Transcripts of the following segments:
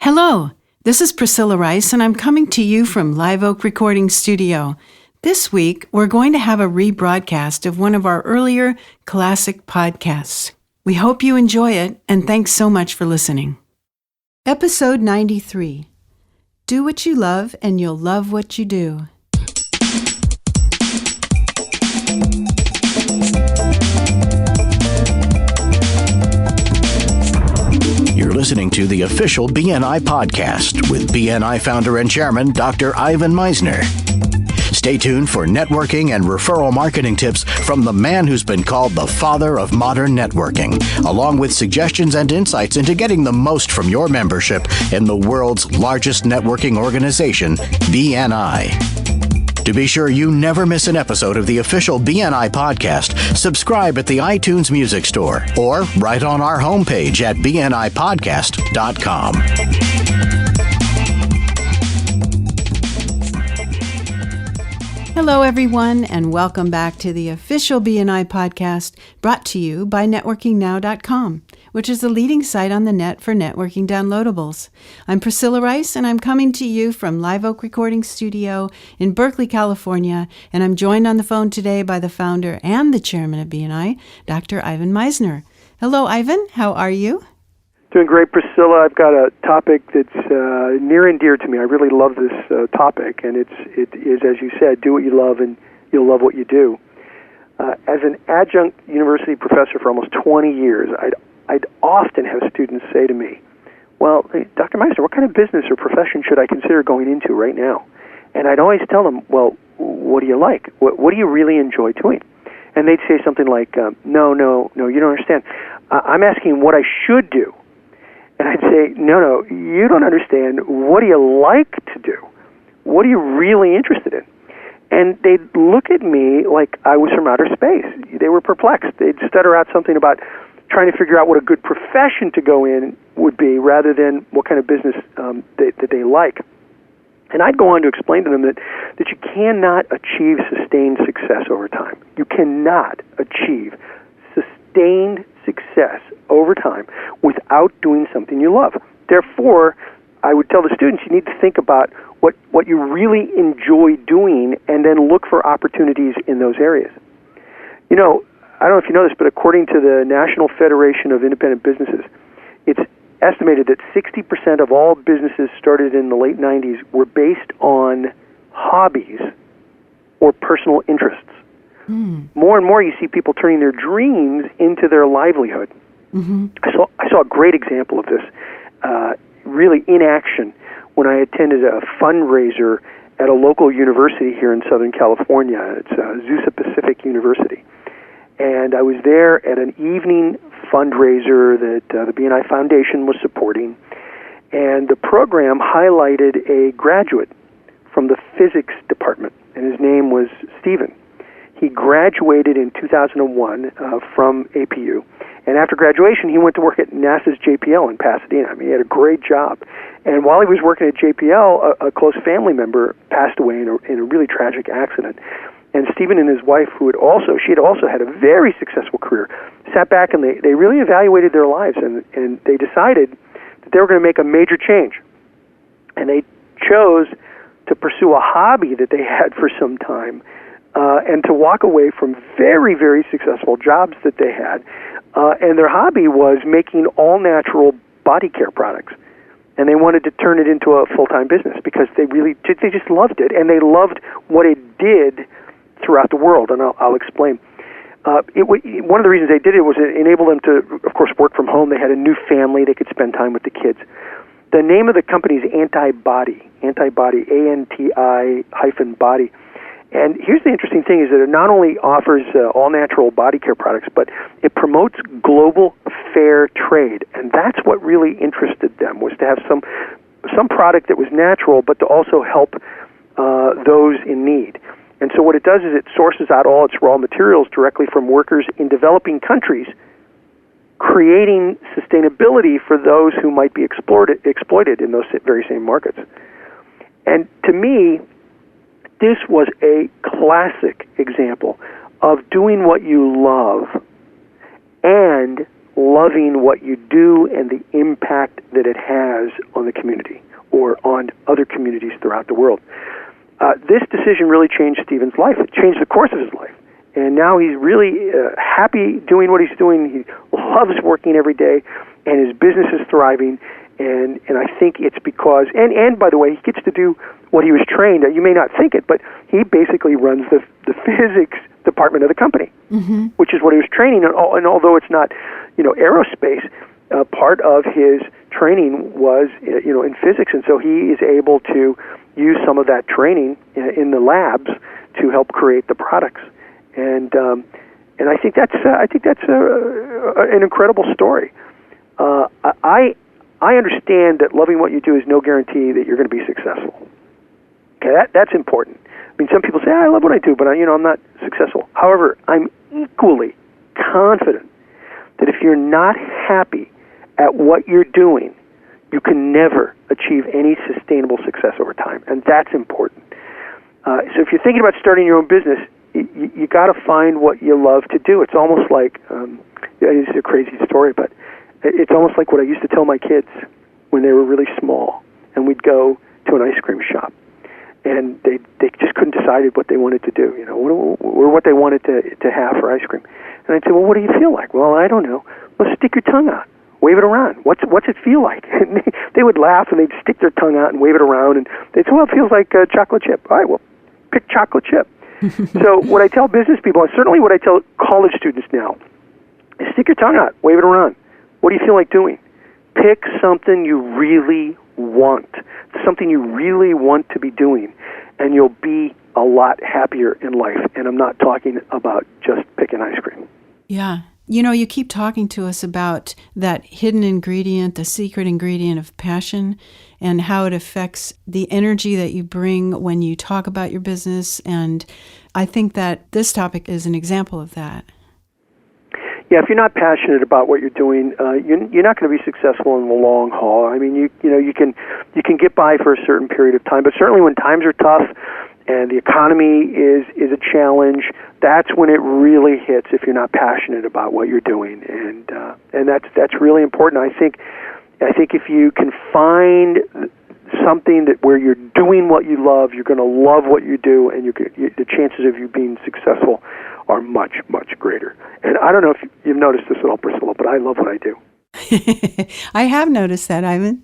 Hello, this is Priscilla Rice, and I'm coming to you from Live Oak Recording Studio. This week, we're going to have a rebroadcast of one of our earlier classic podcasts. We hope you enjoy it, and thanks so much for listening. Episode 93. Do what you love, and you'll love what you do. You're listening to the official BNI podcast with BNI founder and chairman, Dr. Ivan Misner. Stay tuned for networking and referral marketing tips from the man who's been called the father of modern networking, along with suggestions and insights into getting the most from your membership in the world's largest networking organization, BNI. To be sure you never miss an episode of the official BNI podcast, subscribe at the iTunes Music Store or right on our homepage at bnipodcast.com. Hello, everyone, and welcome back to the official BNI podcast brought to you by NetworkingNow.com, which is the leading site on the net for networking downloadables. I'm Priscilla Rice, and I'm coming to you from Live Oak Recording Studio in Berkeley, California, and I'm joined on the phone today by the founder and the chairman of BNI, Dr. Ivan Misner. Hello, Ivan. How are you? Doing great, Priscilla. I've got a topic that's near and dear to me. I really love this topic, and it is, as you said, do what you love, and you'll love what you do. As an adjunct university professor for almost 20 years, I'd often have students say to me, well, hey, Dr. Misner, what kind of business or profession should I consider going into right now? And I'd always tell them, well, what do you like? What do you really enjoy doing? And they'd say something like, no, you don't understand. I'm asking what I should do. And I'd say, no, you don't understand. What do you like to do? What are you really interested in? And they'd look at me like I was from outer space. They were perplexed. They'd stutter out something about trying to figure out what a good profession to go in would be rather than what kind of business that they like. And I'd go on to explain to them that you cannot achieve sustained success over time. You cannot achieve sustained success over time without doing something you love. Therefore, I would tell the students you need to think about what you really enjoy doing and then look for opportunities in those areas. You know, I don't know if you know this, but according to the National Federation of Independent Businesses, it's estimated that 60% of all businesses started in the late 90s were based on hobbies or personal interests. More and more you see people turning their dreams into their livelihood. Mm-hmm. I saw a great example of this really in action when I attended a fundraiser at a local university here in Southern California. It's Azusa Pacific University. And I was there at an evening fundraiser that the BNI Foundation was supporting. And the program highlighted a graduate from the physics department, and his name was Stephen. He graduated in 2001 from APU, and after graduation, he went to work at NASA's JPL in Pasadena. I mean, he had a great job. And while he was working at JPL, a close family member passed away in a really tragic accident. And Stephen and his wife, she had also had a very successful career, sat back and they really evaluated their lives, and they decided that they were going to make a major change. And they chose to pursue a hobby that they had for some time, and to walk away from very, very successful jobs that they had. And their hobby was making all-natural body care products. And they wanted to turn it into a full-time business because they just loved it, and they loved what it did throughout the world, and I'll explain. One of the reasons they did it was it enabled them to, of course, work from home. They had a new family. They could spend time with the kids. The name of the company is Antibody, ANTI-body. And here's the interesting thing is that it not only offers all-natural body care products, but it promotes global fair trade. And that's what really interested them, was to have some product that was natural, but to also help those in need. And so what it does is it sources out all its raw materials directly from workers in developing countries, creating sustainability for those who might be exploited in those very same markets. And to me, this was a classic example of doing what you love and loving what you do and the impact that it has on the community or on other communities throughout the world. This decision really changed Stephen's life. It changed the course of his life. And now he's really happy doing what he's doing. He loves working every day, and his business is thriving. And I think it's because, and by the way, he gets to do what he was trained. You may not think it, but he basically runs the physics department of the company, which is what he was training. And although it's not, aerospace, part of his training was, in physics, and so he is able to use some of that training in the labs to help create the products. And I think that's an incredible story. I understand that loving what you do is no guarantee that you're going to be successful. Okay, that's important. I mean, some people say, I love what I do, but I'm not successful. However, I'm equally confident that if you're not happy at what you're doing, you can never achieve any sustainable success over time, and that's important. So if you're thinking about starting your own business, you got to find what you love to do. It's almost like, it's a crazy story, but it's almost like what I used to tell my kids when they were really small, and we'd go to an ice cream shop, and they just couldn't decide what they wanted to do, or what they wanted to have for ice cream. And I'd say, well, what do you feel like? Well, I don't know. Well, stick your tongue out. Wave it around. What's it feel like? And they would laugh, and they'd stick their tongue out and wave it around, and they'd say, well, it feels like chocolate chip. All right, well, pick chocolate chip. So what I tell business people, and certainly what I tell college students now, is stick your tongue out, wave it around. What do you feel like doing? Pick something you really want, something you really want to be doing, and you'll be a lot happier in life. And I'm not talking about just picking ice cream. Yeah. You keep talking to us about that hidden ingredient, the secret ingredient of passion, and how it affects the energy that you bring when you talk about your business. And I think that this topic is an example of that. Yeah, if you're not passionate about what you're doing, you're not going to be successful in the long haul. I mean, you can get by for a certain period of time, but certainly when times are tough and the economy is a challenge, that's when it really hits if you're not passionate about what you're doing, and that's really important. I think if you can find something where you're doing what you love, you're going to love what you do, and the chances of you being successful are much, much greater. And I don't know if you've noticed this at all, Priscilla, but I love what I do. I have noticed that, Ivan.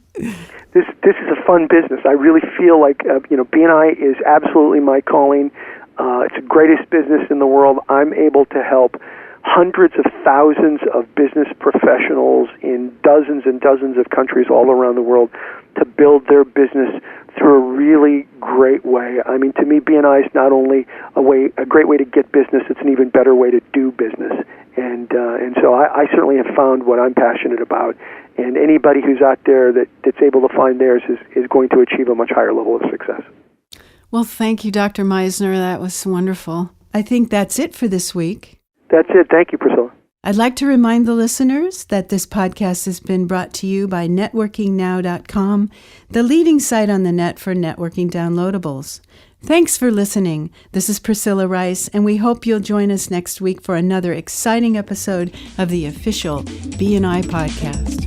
This is a fun business. I really feel like B&I is absolutely my calling. It's the greatest business in the world. I'm able to help hundreds of thousands of business professionals in dozens and dozens of countries all around the world to build their business through a really great way. I mean, to me, B&I is not only a great way to get business, it's an even better way to do business. And so I certainly have found what I'm passionate about. And anybody who's out there that's able to find theirs is going to achieve a much higher level of success. Well, thank you, Dr. Meisner. That was wonderful. I think that's it for this week. That's it. Thank you, Priscilla. I'd like to remind the listeners that this podcast has been brought to you by networkingnow.com, the leading site on the net for networking downloadables. Thanks for listening. This is Priscilla Rice, and we hope you'll join us next week for another exciting episode of the official B&I podcast.